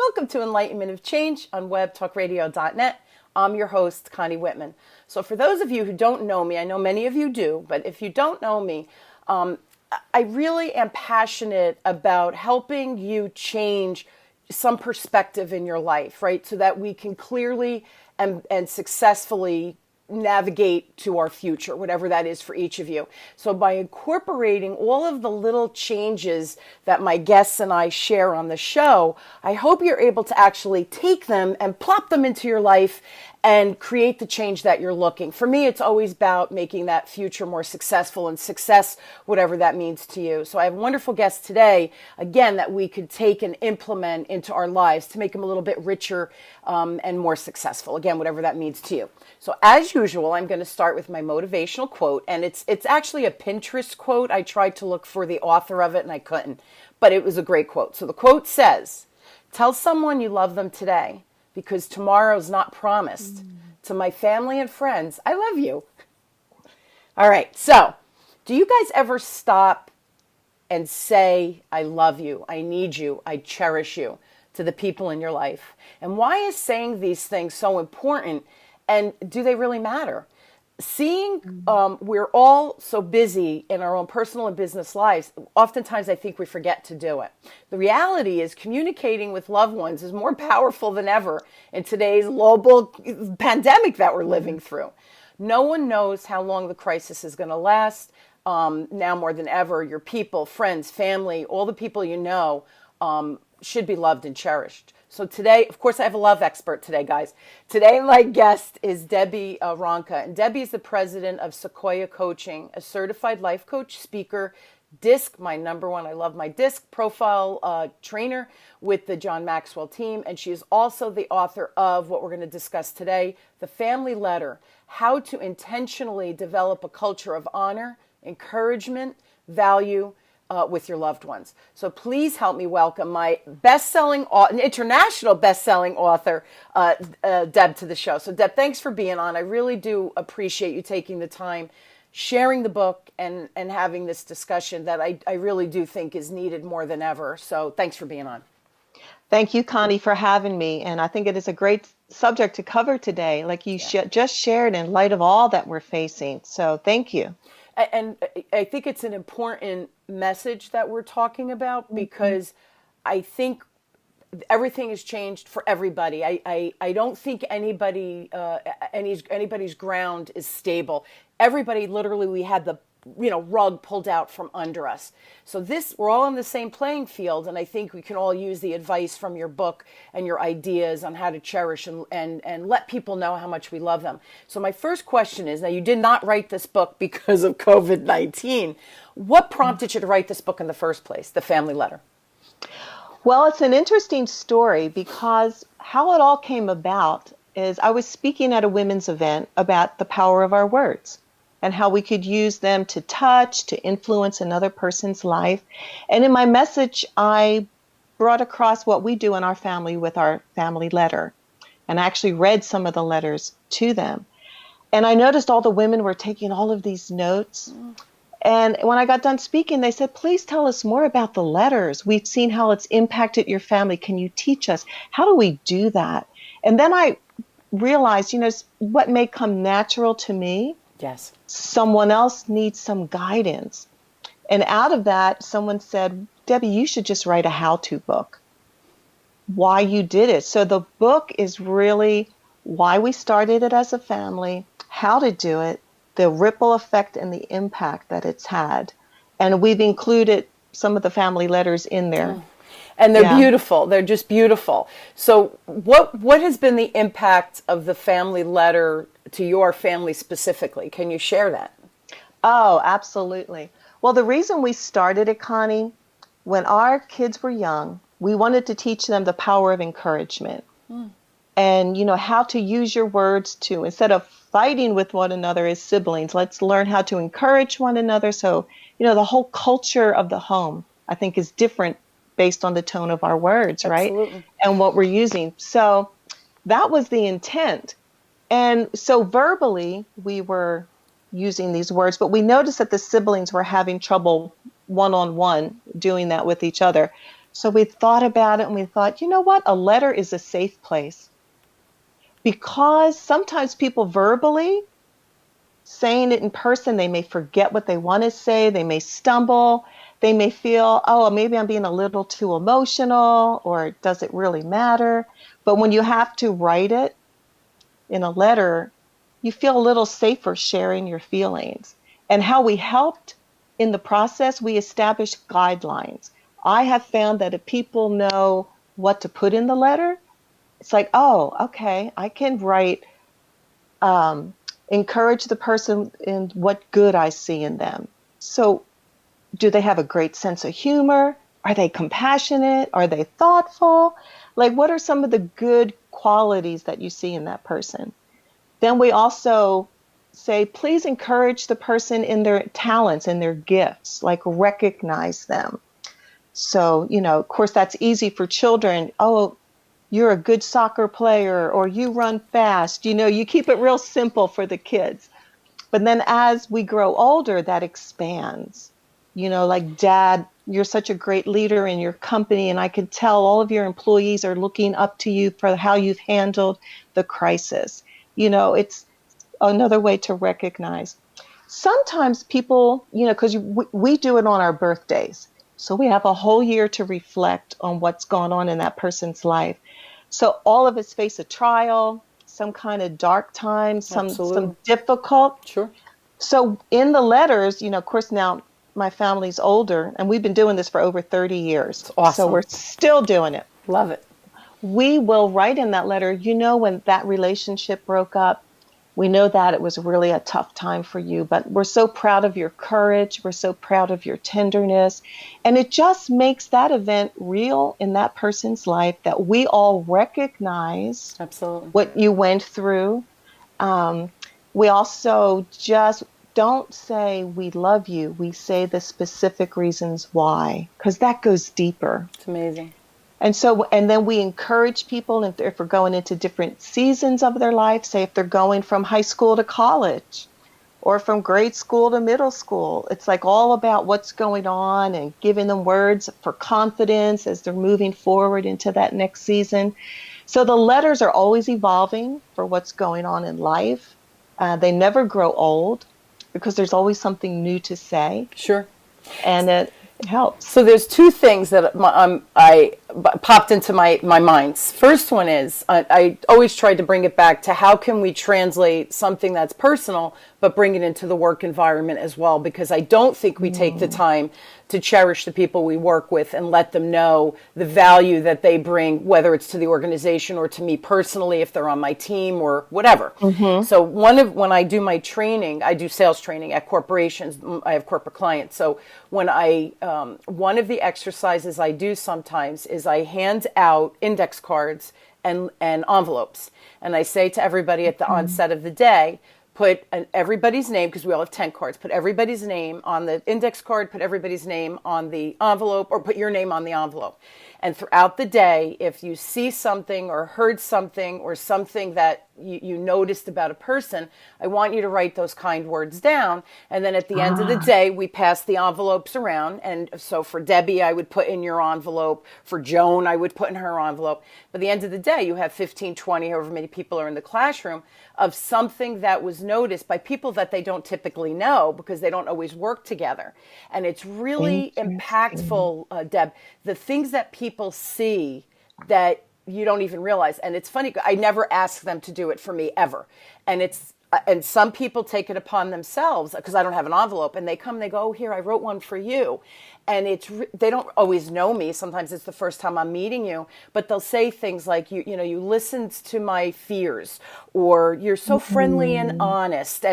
Welcome to Enlightenment of Change on webtalkradio.net. I'm your host, Connie Whitman. So for those of you who don't know me, I know many of you do, but if you don't know me, I really am passionate about helping you change some perspective in your life, right? So that we can clearly and successfully navigate to our future, whatever that is for each of you. So by incorporating all of the little changes that my guests and I share on the show, I hope you're able to actually take them and plop them into your life and create the change that you're looking. For me, it's always about making that future more successful, and success, whatever that means to you. So I have wonderful guests today, again, that we could take and implement into our lives to make them a little bit richer and more successful. Again, whatever that means to you. So as usual, I'm going to start with my motivational quote, and it's actually a Pinterest quote. I tried to look for the author of it and I couldn't, but it was a great quote. So the quote says, "Tell someone you love them today, because tomorrow's not promised. To my family and friends, I love you." All right, so do you guys ever stop and say, "I love you, I need you, I cherish you" to the people in your life? And why is saying these things so important, and do they really matter? We're all so busy in our own personal and business lives. Oftentimes, I think we forget to do it. The reality is communicating with loved ones is more powerful than ever in today's global pandemic that we're living through. No one knows how long the crisis is going to last. Now more than ever, your people, friends, family, all the people you know should be loved and cherished. So today, of course, I have a love expert today, guys. Today, my guest is Debi Ronca. And Debi is the president of Sequoia Coaching, a certified life coach, speaker, DISC, my number one, I love my DISC profile trainer with the John Maxwell team. And she is also the author of what we're going to discuss today, The Family Letter, How to Intentionally Develop a Culture of Honor, Encouragement, Value, with your loved ones. So please help me welcome my international best-selling author, Deb, to the show. So Deb, thanks for being on. I really do appreciate you taking the time, sharing the book, and having this discussion that I really do think is needed more than ever. So thanks for being on. Thank you, Connie, for having me. And I think it is a great subject to cover today, like you just shared, in light of all that we're facing. So thank you. And I think it's an important message that we're talking about, because I think everything has changed for everybody. I don't think anybody's ground is stable. Everybody, literally, we had the rug pulled out from under us. So we're all on the same playing field, and I think we can all use the advice from your book and your ideas on how to cherish and let people know how much we love them. So my first question is, now you did not write this book because of COVID-19. What prompted you to write this book in the first place, The Family Letter? Well, it's an interesting story, because how it all came about is I was speaking at a women's event about the power of our words and how we could use them to touch, to influence another person's life. And in my message, I brought across what we do in our family with our family letter. And I actually read some of the letters to them. And I noticed all the women were taking all of these notes. And when I got done speaking, they said, "Please tell us more about the letters. We've seen how it's impacted your family. Can you teach us? How do we do that?" And then I realized, what may come natural to me, yes, someone else needs some guidance. And out of that, someone said, "Debi, you should just write a how-to book, why you did it." So the book is really why we started it as a family, how to do it, the ripple effect and the impact that it's had. And we've included some of the family letters in there. And they're beautiful. They're just beautiful. So what has been the impact of the family letter to your family specifically? Can you share that? Oh, absolutely. Well, the reason we started it, Connie, when our kids were young, we wanted to teach them the power of encouragement. And, how to use your words to, instead of fighting with one another as siblings, let's learn how to encourage one another. So, the whole culture of the home, I think, is different based on the tone of our words, right? Absolutely. And what we're using. So that was the intent. And so verbally, we were using these words, but we noticed that the siblings were having trouble one-on-one doing that with each other. So we thought about it and we thought, you know what? A letter is a safe place because sometimes people verbally saying it in person, they may forget what they want to say. They may stumble. They may feel, oh, maybe I'm being a little too emotional, or does it really matter? But when you have to write it in a letter, you feel a little safer sharing your feelings. And how we helped in the process, we established guidelines. I have found that if people know what to put in the letter, it's like, oh, okay, I can write, um, encourage the person in what good I see in them. So, do they have a great sense of humor? Are they compassionate? Are they thoughtful? Like, what are some of the good qualities that you see in that person? Then we also say, please encourage the person in their talents and their gifts, like recognize them. So, of course, that's easy for children. Oh, you're a good soccer player, or you run fast. You keep it real simple for the kids. But then as we grow older, that expands. Like, Dad, you're such a great leader in your company, and I can tell all of your employees are looking up to you for how you've handled the crisis. It's another way to recognize. Sometimes people, because we do it on our birthdays. So we have a whole year to reflect on what's gone on in that person's life. So all of us face a trial, some kind of dark time, some Absolutely. difficult. Sure. So in the letters, of course, now my family's older and we've been doing this for over 30 years. It's So awesome. we're still doing it. Love it. We will write in that letter, when that relationship broke up, we know that it was really a tough time for you, but we're so proud of your courage. We're so proud of your tenderness. And it just makes that event real in that person's life, that we all recognize Absolutely. what you went through. Um, we also just don't say we love you. We say the specific reasons why, because that goes deeper. It's amazing. And then we encourage people, if we're going into different seasons of their life, say if they're going from high school to college or from grade school to middle school, it's like all about what's going on and giving them words for confidence as they're moving forward into that next season. So the letters are always evolving for what's going on in life. They never grow old because there's always something new to say, Sure. and it helps. So there's two things that I popped into my minds. First one is I always tried to bring it back to how can we translate something that's personal but bring it into the work environment as well, because I don't think we take the time to cherish the people we work with and let them know the value that they bring, whether it's to the organization or to me personally, if they're on my team or whatever. Mm-hmm. So when I do my training, I do sales training at corporations. I have corporate clients. So when one of the exercises I do sometimes is I hand out index cards and envelopes. And I say to everybody at the onset of the day, put everybody's name, because we all have 10 cards, put everybody's name on the index card, put everybody's name on the envelope, or put your name on the envelope. And throughout the day, if you see something or heard something or something that you noticed about a person, I want you to write those kind words down. And then at the end of the day, we pass the envelopes around. And so for Debbie, I would put in your envelope. For Joan, I would put in her envelope. But at the end of the day, you have 15, 20, however many people are in the classroom, of something that was noticed by people that they don't typically know because they don't always work together. And it's really impactful, Deb, the things that people see that you don't even realize. And it's funny, I never ask them to do it for me ever. And some people take it upon themselves because I don't have an envelope, and they come and they go, oh, here, I wrote one for you. And they don't always know me. Sometimes it's the first time I'm meeting you, but they'll say things like, you listened to my fears, or you're so friendly and honest.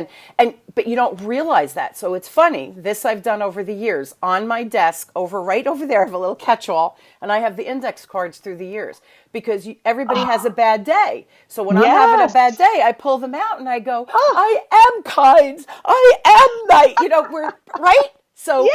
But you don't realize that. So it's funny. This I've done over the years. On my desk, right over there, I have a little catch-all, and I have the index cards through the years, because everybody has a bad day. So when I'm having a bad day, I pull them out and I go, I am kind. I am nice. We're right. So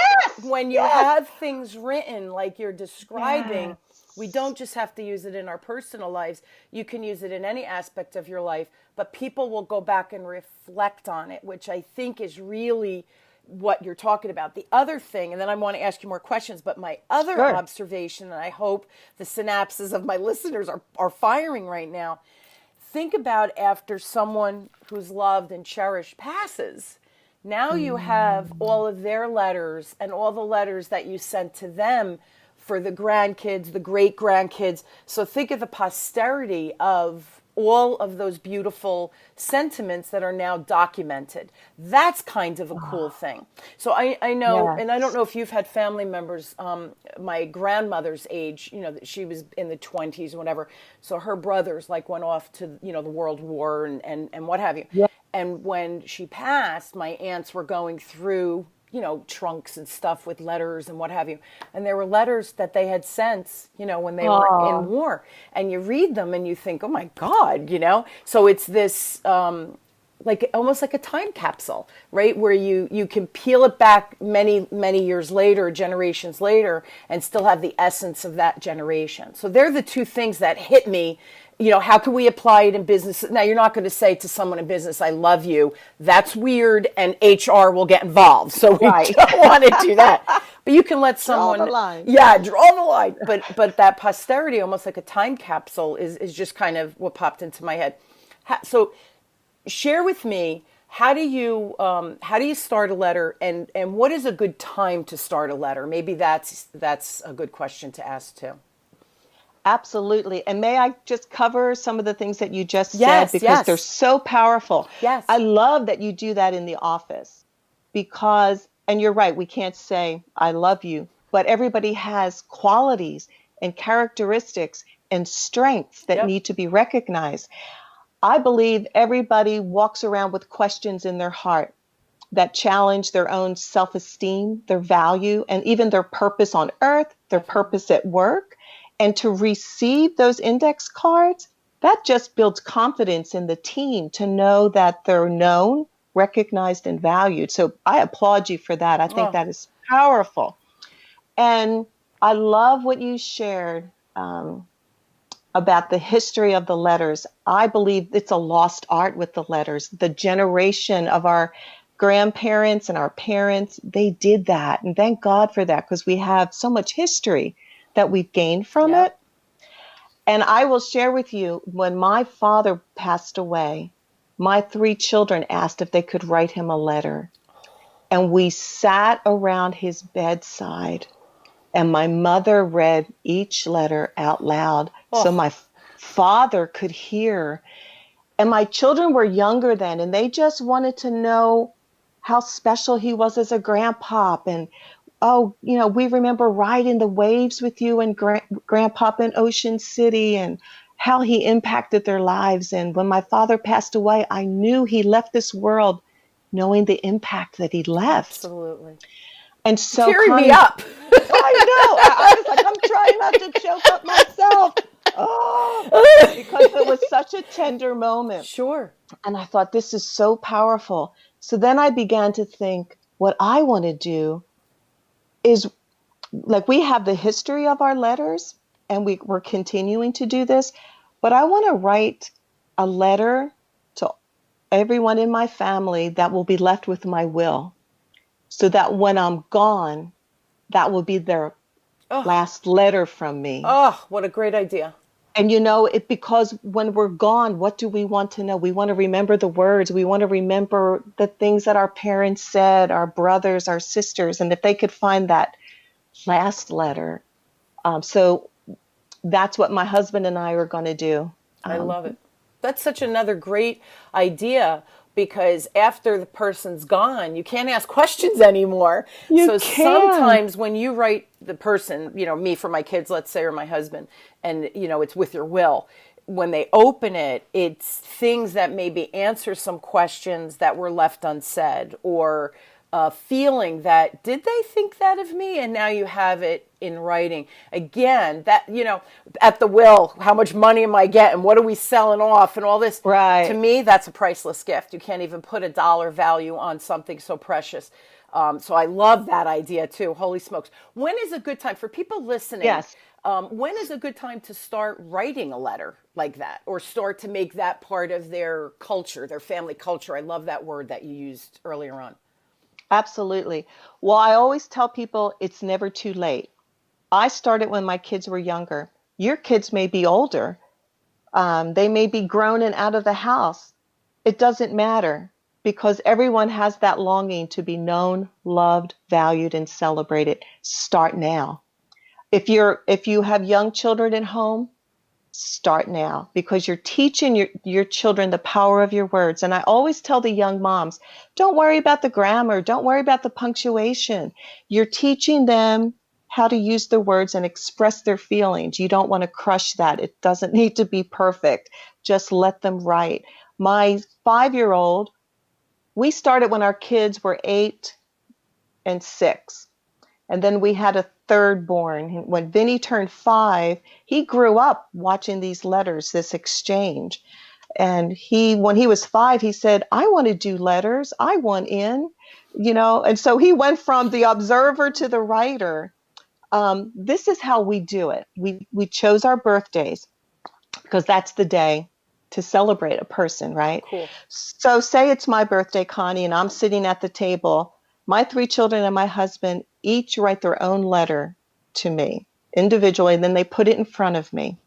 when you have things written like you're describing, we don't just have to use it in our personal lives. You can use it in any aspect of your life, but people will go back and reflect on it, which I think is really what you're talking about. The other thing, and then I want to ask you more questions, but my other Sure. observation, and I hope the synapses of my listeners are firing right now. Think about after someone who's loved and cherished passes. Now you have all of their letters and all the letters that you sent to them for the grandkids, the great grandkids. So think of the posterity of all of those beautiful sentiments that are now documented. That's kind of a cool thing. So I know, Yes. and I don't know if you've had family members, my grandmother's age, she was in the 20s or whatever. So her brothers like went off to, the World War and what have you. Yeah. And when she passed, my aunts were going through, trunks and stuff with letters and what have you. And there were letters that they had sent, when they were in war. And you read them and you think, oh my God, So it's this, like almost like a time capsule, right? Where you can peel it back many, many years later, generations later, and still have the essence of that generation. So they're the two things that hit me. How can we apply it in business? Now, you're not going to say to someone in business, I love you. That's weird, and HR will get involved. So we Right. don't want to do that. But you can let someone... Draw the line. Yeah, draw the line. But that posterity, almost like a time capsule, is just kind of what popped into my head. So share with me, how do you start a letter, and what is a good time to start a letter? Maybe that's a good question to ask too. Absolutely. And may I just cover some of the things that you just Yes, said, because yes. they're so powerful. Yes. I love that you do that in the office because, and you're right, we can't say, I love you, but everybody has qualities and characteristics and strengths that Yep. need to be recognized. I believe everybody walks around with questions in their heart that challenge their own self-esteem, their value, and even their purpose on earth, their purpose at work. And to receive those index cards, that just builds confidence in the team to know that they're known, recognized, and valued. So I applaud you for that. I think that is powerful. And I love what you shared about the history of the letters. I believe it's a lost art with the letters. The generation of our grandparents and our parents, they did that. And thank God for that, because we have so much history that we've gained from it. And I will share with you, when my father passed away, my 3 children asked if they could write him a letter. And we sat around his bedside, and my mother read each letter out loud so my father could hear. And my children were younger then, and they just wanted to know how special he was as a grandpop. And we remember riding the waves with you and Grandpop in Ocean City, and how he impacted their lives. And when my father passed away, I knew he left this world knowing the impact that he left. Absolutely. And so Tearing Connie, me up. I know. I was like, I'm trying not to choke up myself. Because it was such a tender moment. Sure. And I thought, this is so powerful. So then I began to think, what I want to do is, like, we have the history of our letters, and we're continuing to do this, but I want to write a letter to everyone in my family that will be left with my will, so that when I'm gone, that will be their last letter from me. Oh, what a great idea. And because when we're gone, what do we want to know? We want to remember the words. We want to remember the things that our parents said, our brothers, our sisters, and if they could find that last letter. So that's what my husband and I are going to do. I love it. That's such another great idea, because after the person's gone, you can't ask questions anymore. So sometimes when you write the person, me for my kids, let's say, or my husband, and, it's with your will, when they open it, it's things that maybe answer some questions that were left unsaid, or feeling that, did they think that of me? And now you have it in writing. Again, that, at the will, how much money am I getting? What are we selling off? And all this. Right. To me, that's a priceless gift. You can't even put a dollar value on something so precious. So I love that idea too. Holy smokes. When is a good time for people listening? Yes. When is a good time to start writing a letter like that, or start to make that part of their culture, their family culture? I love that word that you used earlier on. Absolutely. Well, I always tell people it's never too late. I started when my kids were younger. Your kids may be older. They may be grown and out of the house. It doesn't matter because everyone has that longing to be known, loved, valued, and celebrated. Start now. If you have young children at home, start now because you're teaching your children the power of your words. And I always tell the young moms, don't worry about the grammar, don't worry about the punctuation. You're teaching them how to use the words and express their feelings. You don't want to crush that. It doesn't need to be perfect. Just let them write. My 5-year-old, we started when our kids were 8 and 6. And then we had a third born. When Vinny turned 5, he grew up watching these letters, this exchange. And when he was 5, he said, I want to do letters. I want in, and so he went from the observer to the writer. This is how we do it. We chose our birthdays because that's the day to celebrate a person, right? Cool. So say it's my birthday, Connie, and I'm sitting at the table. My 3 children and my husband each write their own letter to me individually, and then they put it in front of me.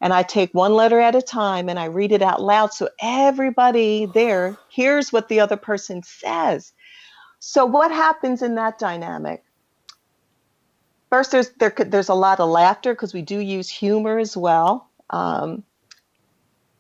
And I take one letter at a time and I read it out loud so everybody there hears what the other person says. So what happens in that dynamic? First, there's a lot of laughter because we do use humor as well.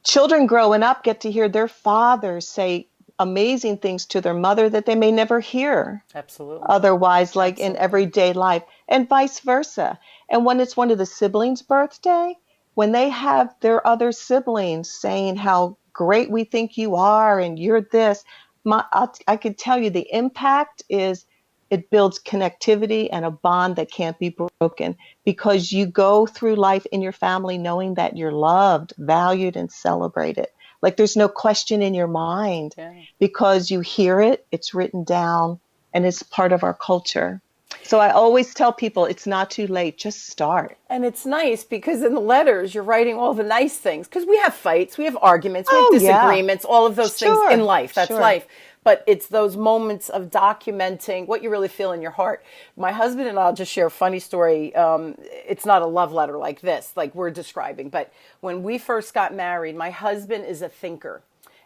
Children growing up get to hear their fathers say amazing things to their mother that they may never hear. Absolutely. Otherwise, like Absolutely. in everyday life, and vice versa. And when it's one of the siblings' birthday, when they have their other siblings saying how great we think you are and you're this, I could tell you the impact is it builds connectivity and a bond that can't be broken because you go through life in your family knowing that you're loved, valued, and celebrated. Like there's no question in your mind because you hear it, it's written down, and it's part of our culture. So I always tell people it's not too late, just start. And it's nice because in the letters, you're writing all the nice things. Because we have fights, we have arguments, we have disagreements, all of those things in life. That's life. But it's those moments of documenting what you really feel in your heart. My husband and I'll just share a funny story. It's not a love letter like this, like we're describing. But when we first got married, my husband is a thinker.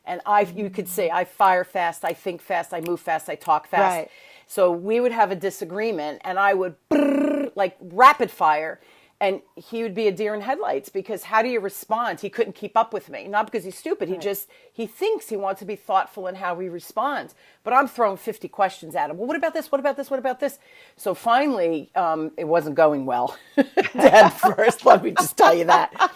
And you could say, I fire fast, I think fast, I move fast, I talk fast. Right. So we would have a disagreement and I would like rapid fire. And he would be a deer in headlights because how do you respond? He couldn't keep up with me. Not because he's stupid. He thinks he wants to be thoughtful in how he responds. But I'm throwing 50 questions at him. Well, what about this? What about this? What about this? So finally, it wasn't going well. At first, let me just tell you that.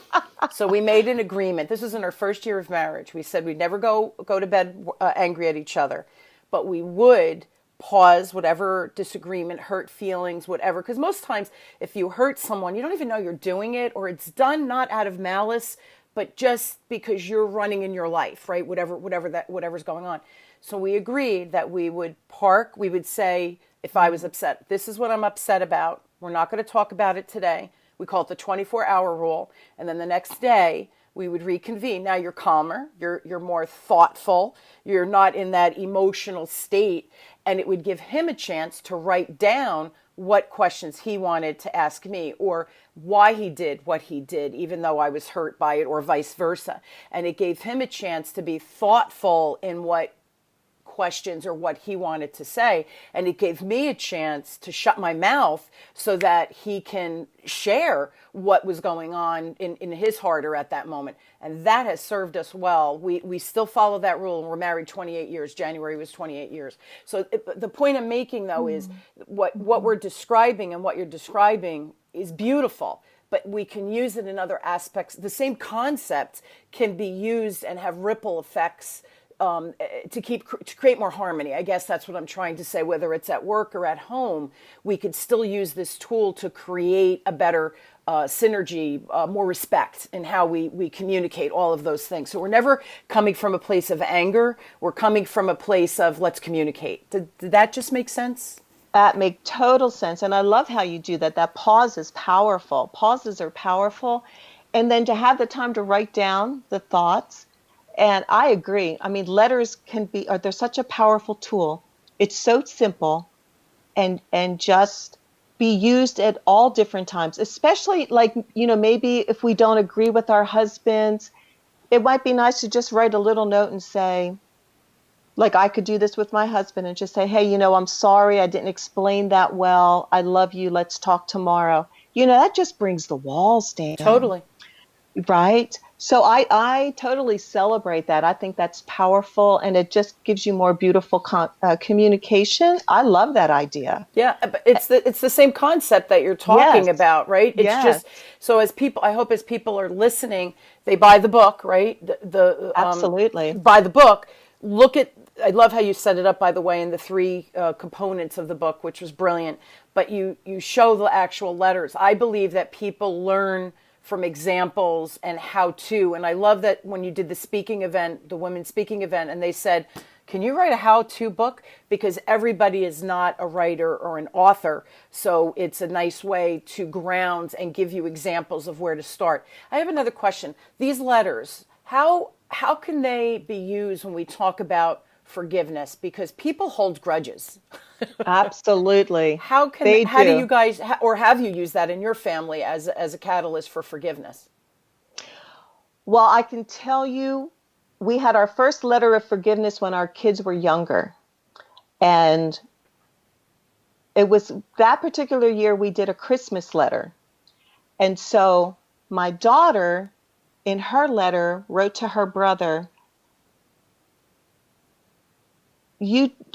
So we made an agreement. This was in our first year of marriage. We said we'd never go to bed angry at each other. But we would pause whatever disagreement, hurt feelings, whatever. Because most times if you hurt someone, you don't even know you're doing it, or it's done not out of malice, but just because you're running in your life, right? Whatever's going on. So we agreed that we would park. We would say, if I was upset, this is what I'm upset about. We're not going to talk about it today. We call it the 24-hour rule. And then the next day, we would reconvene. Now you're calmer, you're more thoughtful, you're not in that emotional state, and it would give him a chance to write down what questions he wanted to ask me or why he did what he did, even though I was hurt by it, or vice versa. And it gave him a chance to be thoughtful in what questions or what he wanted to say, and it gave me a chance to shut my mouth so that he can share what was going on in his heart or at that moment. And that has served us well. We still follow that rule, and we're married 28 years. January was 28 years. So the point I'm making, though, is what we're describing and what you're describing is beautiful, but we can use it in other aspects. The same concept can be used and have ripple effects to create more harmony. I guess that's what I'm trying to say. Whether it's at work or at home, we could still use this tool to create a better synergy, more respect in how we communicate all of those things. So we're never coming from a place of anger. We're coming from a place of let's communicate. Did that just make sense? That makes total sense. And I love how you do that. That pause is powerful. Pauses are powerful. And then to have the time to write down the thoughts. And I agree. I mean, letters they're such a powerful tool. It's so simple and just be used at all different times, especially like, maybe if we don't agree with our husbands, it might be nice to just write a little note and say, like I could do this with my husband and just say, hey, I'm sorry I didn't explain that well. I love you. Let's talk tomorrow. That just brings the walls down. Totally. Right. So I totally celebrate that. I think that's powerful and it just gives you more beautiful communication. I love that idea. Yeah, but it's the same concept that you're talking Yes. about, right? It's Yes. just so as people, I hope as people are listening, they buy the book, right? Absolutely. Buy the book. Look at. I love how you set it up, by the way, in the three components of the book, which was brilliant. But you show the actual letters. I believe that people learn from examples and how to. And I love that when you did the speaking event, the women's speaking event, and they said, can you write a how-to book? Because everybody is not a writer or an author. So it's a nice way to ground and give you examples of where to start. I have another question. These letters, how can they be used when we talk about forgiveness? Because people hold grudges. Absolutely. How They do do. you guys, or have you used that in your family as a catalyst for forgiveness? Well, I can tell you, we had our first letter of forgiveness when our kids were younger. And it was that particular year we did a Christmas letter. And so my daughter, in her letter, wrote to her brother,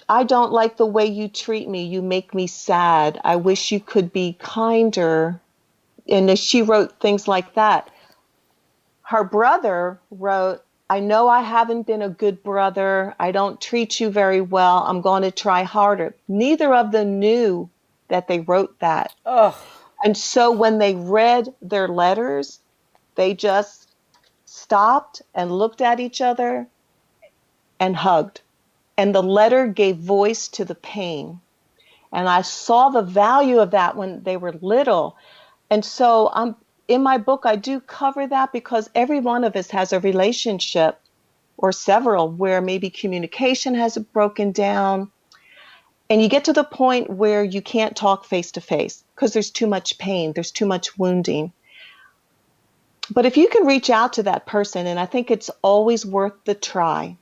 I don't like the way you treat me. You make me sad. I wish you could be kinder. And she wrote things like that. Her brother wrote, I know I haven't been a good brother. I don't treat you very well. I'm going to try harder. Neither of them knew that they wrote that. Ugh. And so when they read their letters, they just stopped and looked at each other and hugged. And the letter gave voice to the pain. And I saw the value of that when they were little. And so in my book, I do cover that because every one of us has a relationship or several where maybe communication has broken down. And you get to the point where you can't talk face to face because there's too much pain, there's too much wounding. But if you can reach out to that person, and I think it's always worth the try.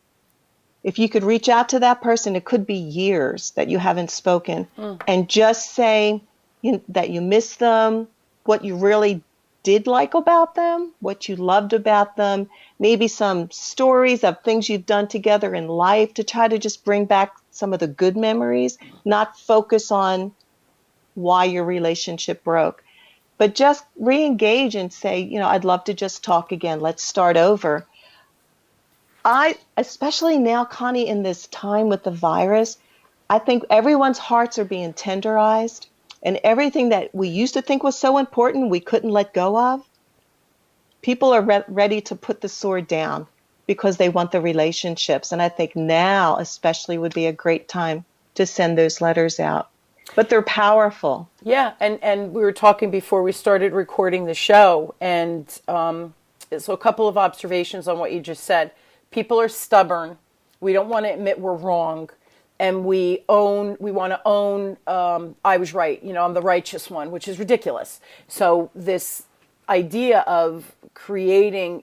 If you could reach out to that person, it could be years that you haven't spoken, and just say that you miss them, what you really did like about them, what you loved about them, maybe some stories of things you've done together in life to try to just bring back some of the good memories, not focus on why your relationship broke, but just re-engage and say, I'd love to just talk again. Let's start over. Especially now, Connie, in this time with the virus, I think everyone's hearts are being tenderized, and everything that we used to think was so important, we couldn't let go of. People are ready to put the sword down because they want the relationships. And I think now especially would be a great time to send those letters out. But they're powerful. Yeah, and we were talking before we started recording the show, and so a couple of observations on what you just said. People are stubborn. We don't want to admit we're wrong, and we want to own. I was right. I'm the righteous one, which is ridiculous. So this idea of creating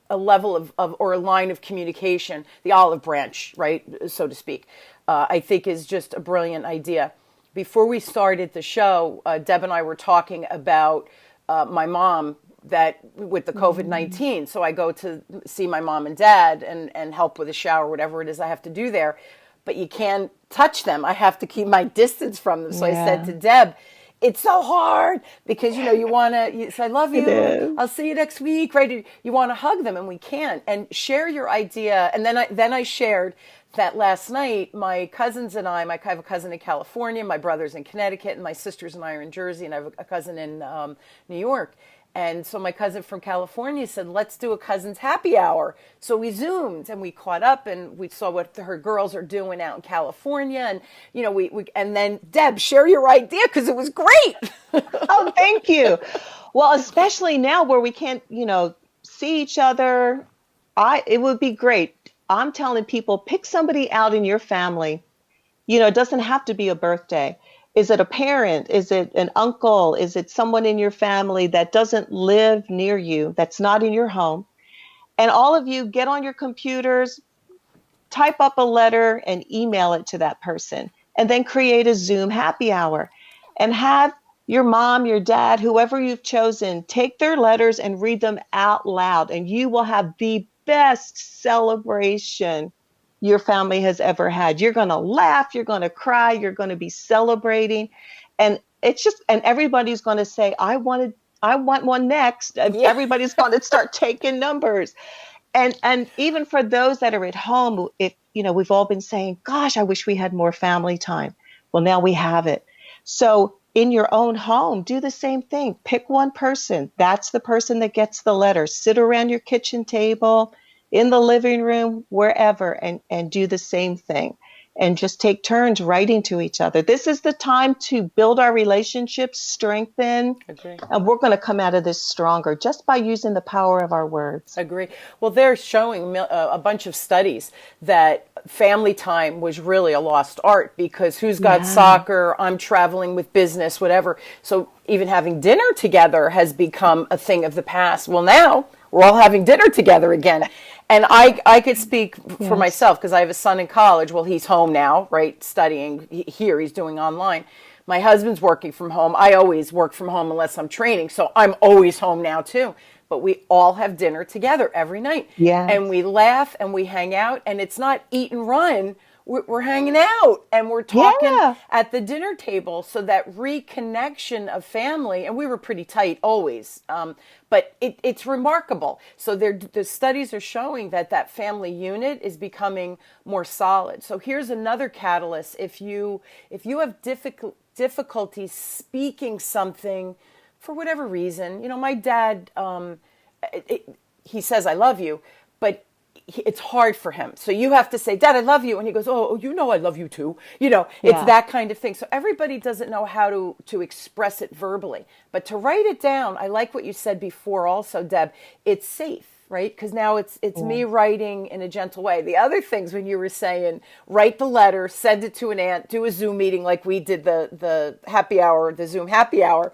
a level of or a line of communication, the olive branch, right, so to speak, I think is just a brilliant idea. Before we started the show, Deb and I were talking about my mom that with the COVID-19. So I go to see my mom and dad and help with a shower, whatever it is I have to do there. But you can't touch them. I have to keep my distance from them. So I said to Deb, it's so hard because, you want to say, I love you. I'll see you next week. Right. You want to hug them and we can't. And share your idea. And then I shared that last night, my cousins and I have a cousin in California, my brother's in Connecticut, and my sisters and I are in Jersey, and I have a cousin in New York. And so my cousin from California said, let's do a cousin's happy hour. So we Zoomed and we caught up and we saw what her girls are doing out in California. And, and then Deb, share your idea because it was great. Oh, thank you. Well, especially now where we can't, see each other, it would be great. I'm telling people, pick somebody out in your family It doesn't have to be a birthday. Is it a parent? Is it an uncle? Is it someone in your family that doesn't live near you, that's not in your home? And all of you get on your computers, type up a letter and email it to that person, and then create a Zoom happy hour and have your mom, your dad, whoever you've chosen, take their letters and read them out loud. And you will have the best celebration your family has ever had. You're going to laugh, you're going to cry, you're going to be celebrating. And and everybody's going to say, I want one next. Yeah. Everybody's going to start taking numbers. And even for those that are at home, if we've all been saying, gosh, I wish we had more family time. Well, now we have it. So in your own home, do the same thing. Pick one person. That's the person that gets the letter. Sit around your kitchen table, in the living room, wherever, and do the same thing. And just take turns writing to each other. This is the time to build our relationships, strengthen, Agree. and we're going to come out of this stronger just by using the power of our words. Agree. Well, they're showing a bunch of studies that family time was really a lost art because who's got soccer, I'm traveling with business, whatever. So even having dinner together has become a thing of the past. Well, now we're all having dinner together again. And I could speak for myself because I have a son in college. Well, he's home now, right, studying here. He's doing online. My husband's working from home. I always work from home unless I'm training. So I'm always home now, too. But we all have dinner together every night. Yes. And we laugh and we hang out. And it's not eat and run. We're hanging out and we're talking at the dinner table. So that reconnection of family, and we were pretty tight always, but it's remarkable. So the studies are showing that family unit is becoming more solid. So here's another catalyst. If you have difficulty speaking something for whatever reason, my dad, he says, I love you, but it's hard for him. So you have to say, Dad, I love you. And he goes, oh, I love you too. It's that kind of thing. So everybody doesn't know how to express it verbally, but to write it down. I like what you said before also, Deb, it's safe, right? Because now it's me writing in a gentle way. The other things when you were saying, write the letter, send it to an aunt, do a Zoom meeting like we did the happy hour, the Zoom happy hour.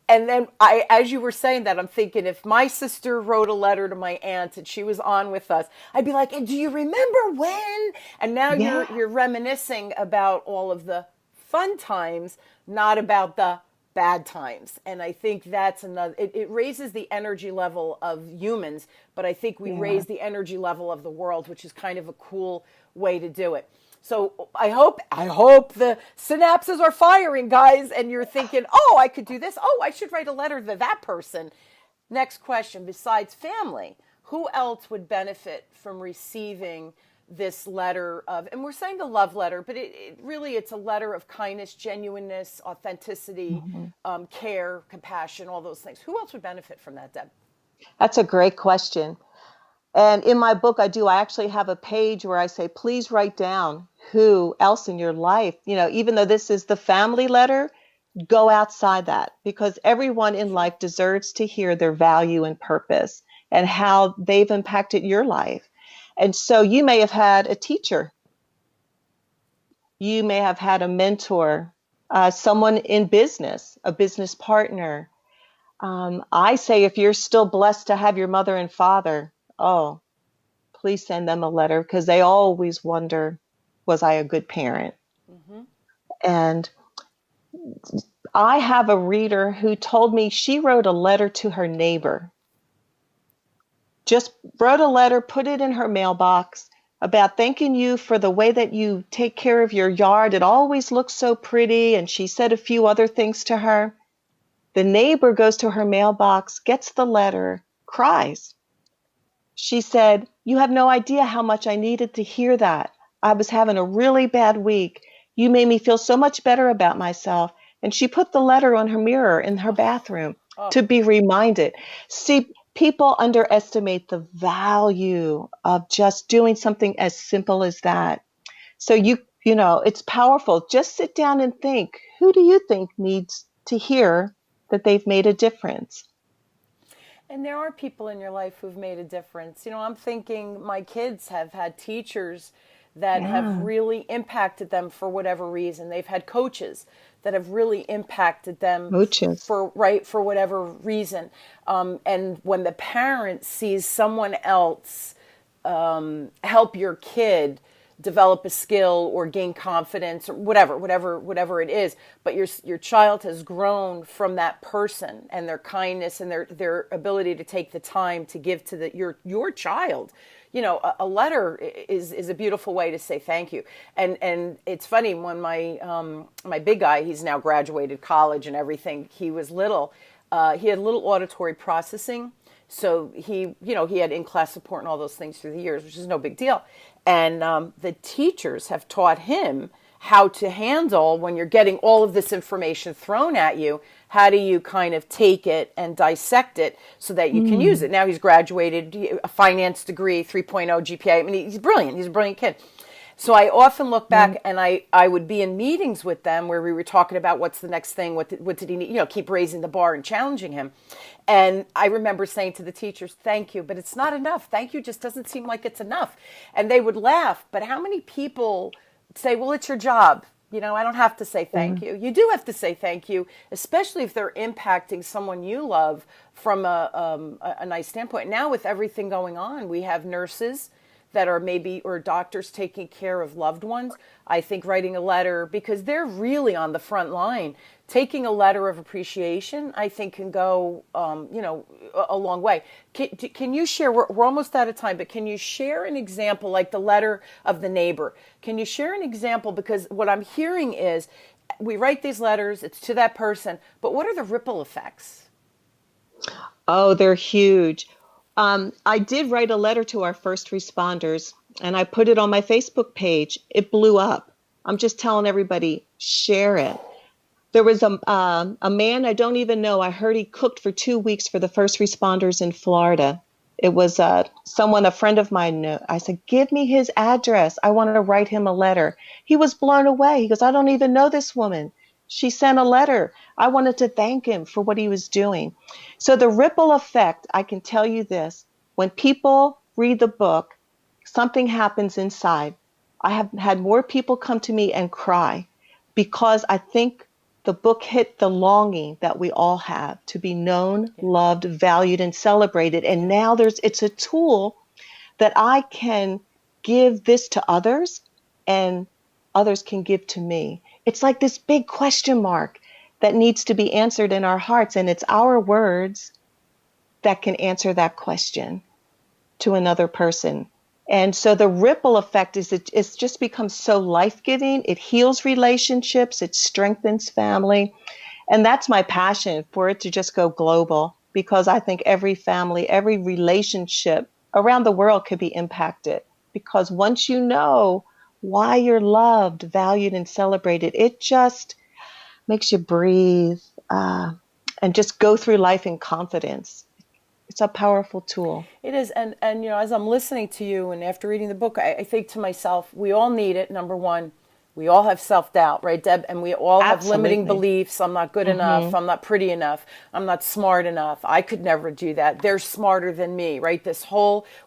And then as you were saying that, I'm thinking if my sister wrote a letter to my aunt and she was on with us, I'd be like, and do you remember when? And now you're reminiscing about all of the fun times, not about the bad times. And I think that's another, it raises the energy level of humans, but I think we raise the energy level of the world, which is kind of a cool way to do it. So I hope the synapses are firing, guys, and you're thinking, oh, I could do this. Oh, I should write a letter to that person. Next question, besides family, who else would benefit from receiving this letter of, and we're saying a love letter, but it's a letter of kindness, genuineness, authenticity, care, compassion, all those things. Who else would benefit from that, Deb? That's a great question. And in my book, I actually have a page where I say, please write down who else in your life, even though this is the family letter, go outside that, because everyone in life deserves to hear their value and purpose and how they've impacted your life. And so you may have had a teacher. You may have had a mentor, someone in business, a business partner. I say if you're still blessed to have your mother and father, oh, please send them a letter because they always wonder, was I a good parent? Mm-hmm. And I have a reader who told me she wrote a letter to her neighbor. Just wrote a letter, put it in her mailbox about thanking you for the way that you take care of your yard. It always looks so pretty. And she said a few other things to her. The neighbor goes to her mailbox, gets the letter, cries. She said, you have no idea how much I needed to hear that. I was having a really bad week. You made me feel so much better about myself. And she put the letter on her mirror in her bathroom to be reminded. See, people underestimate the value of just doing something as simple as that. So it's powerful. Just sit down and think, who do you think needs to hear that they've made a difference? And there are people in your life who've made a difference. I'm thinking my kids have had teachers that have Yeah. really impacted them for whatever reason. They've had coaches that have really impacted them Coaches. for whatever reason. And when the parent sees someone else help your kid develop a skill or gain confidence or whatever it is, but your child has grown from that person and their kindness and their ability to take the time to give to your child. A letter is a beautiful way to say thank you. And it's funny, when my big guy, he's now graduated college and everything, he was little, he had little auditory processing. So he had in-class support and all those things through the years, which is no big deal. And the teachers have taught him how to handle when you're getting all of this information thrown at you. How do you kind of take it and dissect it so that you can use it? Now he's graduated, a finance degree, 3.0 GPA. I mean, he's brilliant. He's a brilliant kid. So I often look back and I would be in meetings with them where we were talking about what's the next thing, what did he need, keep raising the bar and challenging him. And I remember saying to the teachers, thank you, but it's not enough. Thank you just doesn't seem like it's enough. And they would laugh. But how many people say, well, it's your job. I don't have to say thank you. You do have to say thank you, especially if they're impacting someone you love from a nice standpoint. Now with everything going on, we have nurses that are or doctors taking care of loved ones. I think writing a letter, because they're really on the front line, taking a letter of appreciation, I think can go, a long way. Can you share, we're almost out of time, but can you share an example, like the letter of the neighbor? Can you share an example? Because what I'm hearing is we write these letters, it's to that person, but what are the ripple effects? Oh, they're huge. I did write a letter to our first responders, and I put it on my Facebook page. It blew up. I'm just telling everybody, share it. There was a man I don't even know. I heard he cooked for 2 weeks for the first responders in Florida. It was a friend of mine knew. I said, give me his address. I wanted to write him a letter. He was blown away. He goes, I don't even know this woman. She sent a letter. I wanted to thank him for what he was doing. So the ripple effect, I can tell you this, when people read the book, something happens inside. I have had more people come to me and cry because I think the book hit the longing that we all have to be known, loved, valued, and celebrated. And now it's a tool that I can give this to others and others can give to me. It's like this big question mark that needs to be answered in our hearts. And it's our words that can answer that question to another person. And so the ripple effect is it's just becomes so life-giving. It heals relationships. It strengthens family. And that's my passion, for it to just go global, because I think every family, every relationship around the world could be impacted. Because once you know why you're loved, valued, and celebrated, it just makes you breathe and just go through life in confidence. It's a powerful tool. It is. And as I'm listening to you and after reading the book, I think to myself, we all need it. Number one, we all have self-doubt, right, Deb? And we all have limiting beliefs. I'm not good enough. I'm not pretty enough. I'm not smart enough. I could never do that. They're smarter than me, right?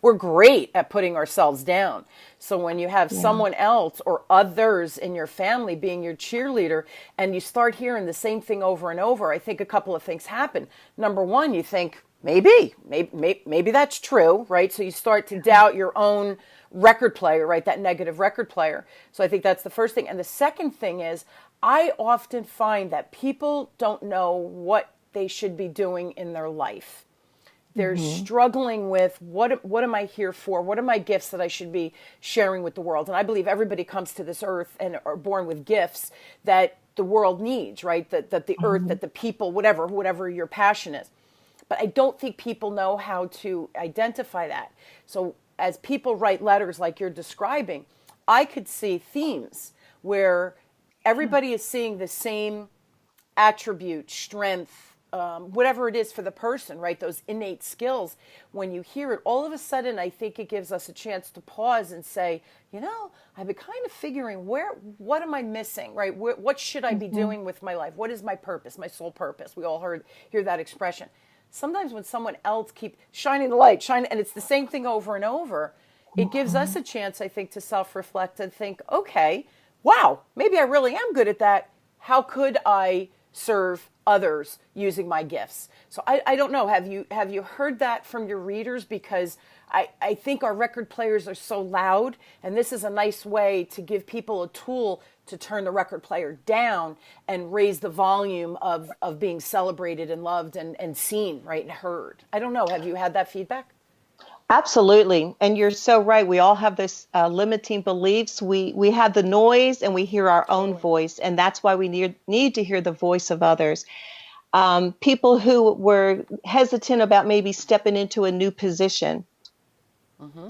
We're great at putting ourselves down. So when you have someone else or others in your family being your cheerleader and you start hearing the same thing over and over, I think a couple of things happen. Number one, you think, maybe that's true, right? So you start to doubt your own record player, right? That negative record player. So I think that's the first thing. And the second thing is, I often find that people don't know what they should be doing in their life. They're struggling with what am I here for? What are my gifts that I should be sharing with the world? And I believe everybody comes to this earth and are born with gifts that the world needs, right? That the earth, that the people, whatever your passion is. But I don't think people know how to identify that. So as people write letters like you're describing, I could see themes where everybody is seeing the same attribute, strength, whatever it is for the person, right? Those innate skills. When you hear it, all of a sudden, I think it gives us a chance to pause and say, I've been kind of figuring what am I missing, right? What should I be doing with my life? What is my purpose, my soul purpose? We all hear that expression. Sometimes when someone else keeps shining the light, and it's the same thing over and over, it gives us a chance, I think, to self-reflect and think, okay, wow, maybe I really am good at that. How could I serve others using my gifts? So I don't know. Have you heard that from your readers? Because I think our record players are so loud, and this is a nice way to give people a tool to turn the record player down and raise the volume of being celebrated and loved and seen, right, and heard. I don't know. Have you had that feedback? Absolutely. And you're so right. We all have this limiting beliefs. We have the noise and we hear our own voice. And that's why we need to hear the voice of others. People who were hesitant about maybe stepping into a new position,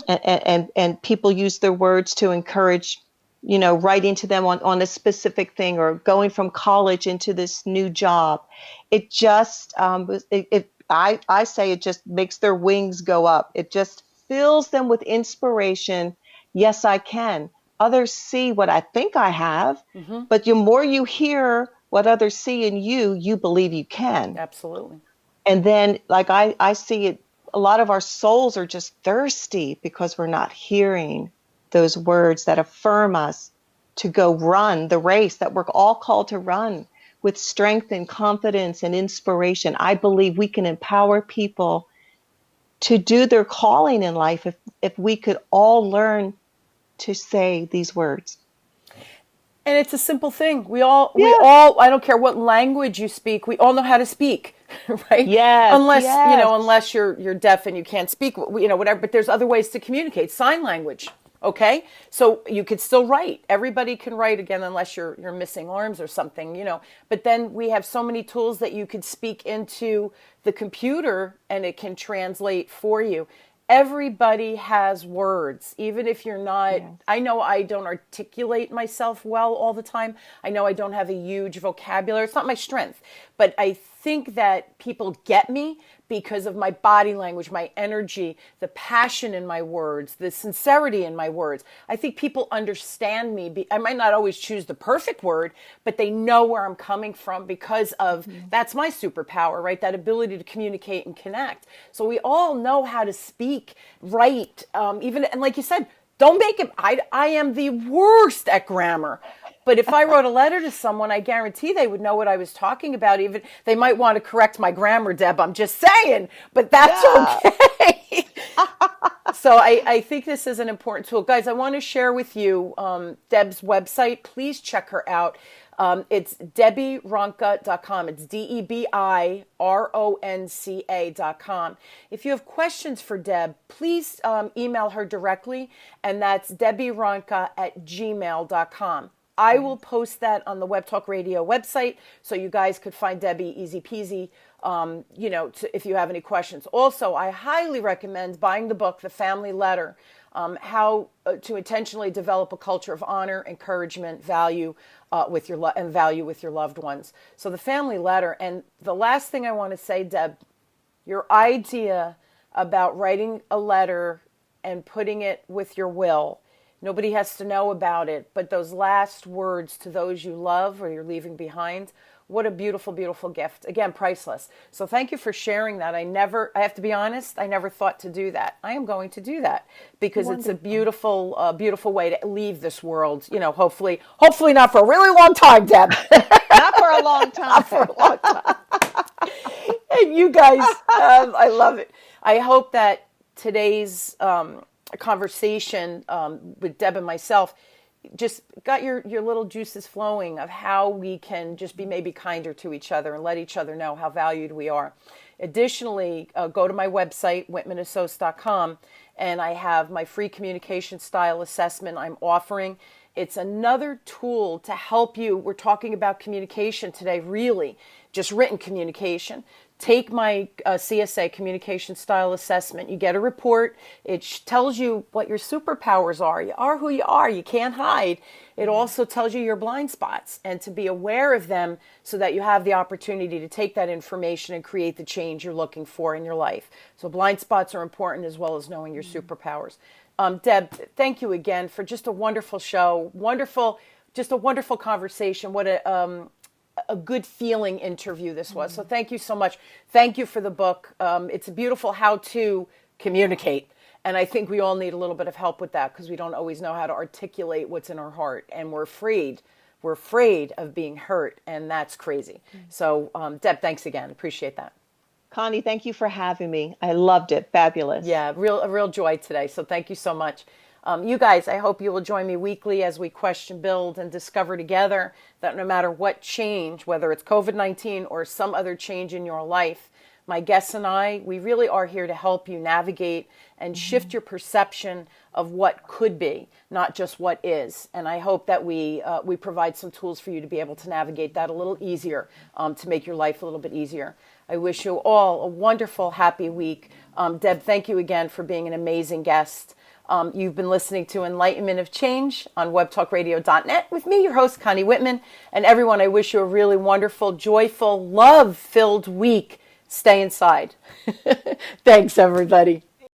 and people use their words to encourage, writing to them on a specific thing, or going from college into this new job. It just, I say it just makes their wings go up. It just fills them with inspiration. Yes, I can. Others see what I think I have, but the more you hear what others see in you, you believe you can. Absolutely. And then, like I see it, a lot of our souls are just thirsty because we're not hearing those words that affirm us to go run the race that we're all called to run with strength and confidence and inspiration. I believe we can empower people to do their calling in life if we could all learn to say these words. And it's a simple thing. We all, I don't care what language you speak, we all know how to speak, right? Yes. Unless you're deaf and you can't speak, whatever, but there's other ways to communicate. Sign language. Okay. So you could still write. Everybody can write, again, unless you're missing arms or something, but then we have so many tools that you could speak into the computer and it can translate for you. Everybody has words, even if you're not, I know I don't articulate myself well all the time. I know I don't have a huge vocabulary. It's not my strength, but I think that people get me because of my body language, my energy, the passion in my words, the sincerity in my words. I think people understand me. I might not always choose the perfect word, but they know where I'm coming from because of, that's my superpower, right? That ability to communicate and connect. So we all know how to speak, write, and like you said, don't make it, I am the worst at grammar. But if I wrote a letter to someone, I guarantee they would know what I was talking about. Even they might want to correct my grammar, Deb. I'm just saying, but that's okay. So I think this is an important tool. Guys, I want to share with you Deb's website. Please check her out. It's DebiRonca.com. It's DebiRonca.com. If you have questions for Deb, please email her directly, and that's DebiRonca@gmail.com. I will post that on the Web Talk Radio website, so you guys could find Debi easy peasy, if you have any questions. Also, I highly recommend buying the book, The Family Letter, How to Intentionally Develop a Culture of Honor, Encouragement, Value with your loved ones. So The Family Letter. And the last thing I want to say, Deb, your idea about writing a letter and putting it with your will. Nobody has to know about it, but those last words to those you love or you're leaving behind, what a beautiful, beautiful gift. Again, priceless. So thank you for sharing that. I have to be honest, I never thought to do that. I am going to do that because Wonderful. It's a beautiful, beautiful way to leave this world, hopefully not for a really long time, Deb. Not for a long time. Not for a long time. And you guys, I love it. I hope that today's conversation with Deb and myself just got your little juices flowing of how we can just be maybe kinder to each other and let each other know how valued we are. Additionally, go to my website, whitmanassociates.com, and I have my free communication style assessment I'm offering. It's another tool to help you. We're talking about communication today, really, just written communication. Take my CSA, Communication Style Assessment. You get a report. It tells you what your superpowers are. You are who you are. You can't hide. It also tells you your blind spots and to be aware of them so that you have the opportunity to take that information and create the change you're looking for in your life. So blind spots are important as well as knowing your superpowers. Deb, thank you again for just a wonderful show. Just a wonderful conversation. What a good feeling interview this was. So thank you so much. Thank you for the book. It's a beautiful how to communicate. And I think we all need a little bit of help with that because we don't always know how to articulate what's in our heart. And we're afraid. We're afraid of being hurt. And that's crazy. So, Deb, thanks again. Appreciate that. Connie, thank you for having me. I loved it. Fabulous. Yeah, a real joy today. So thank you so much. You guys, I hope you will join me weekly as we question, build, and discover together that no matter what change, whether it's COVID-19 or some other change in your life, my guests and I, we really are here to help you navigate and shift your perception of what could be, not just what is. And I hope that we provide some tools for you to be able to navigate that a little easier, to make your life a little bit easier. I wish you all a wonderful, happy week. Deb, thank you again for being an amazing guest. You've been listening to Enlightenment of Change on webtalkradio.net with me, your host, Connie Whitman. And everyone, I wish you a really wonderful, joyful, love-filled week. Stay inside. Thanks, everybody.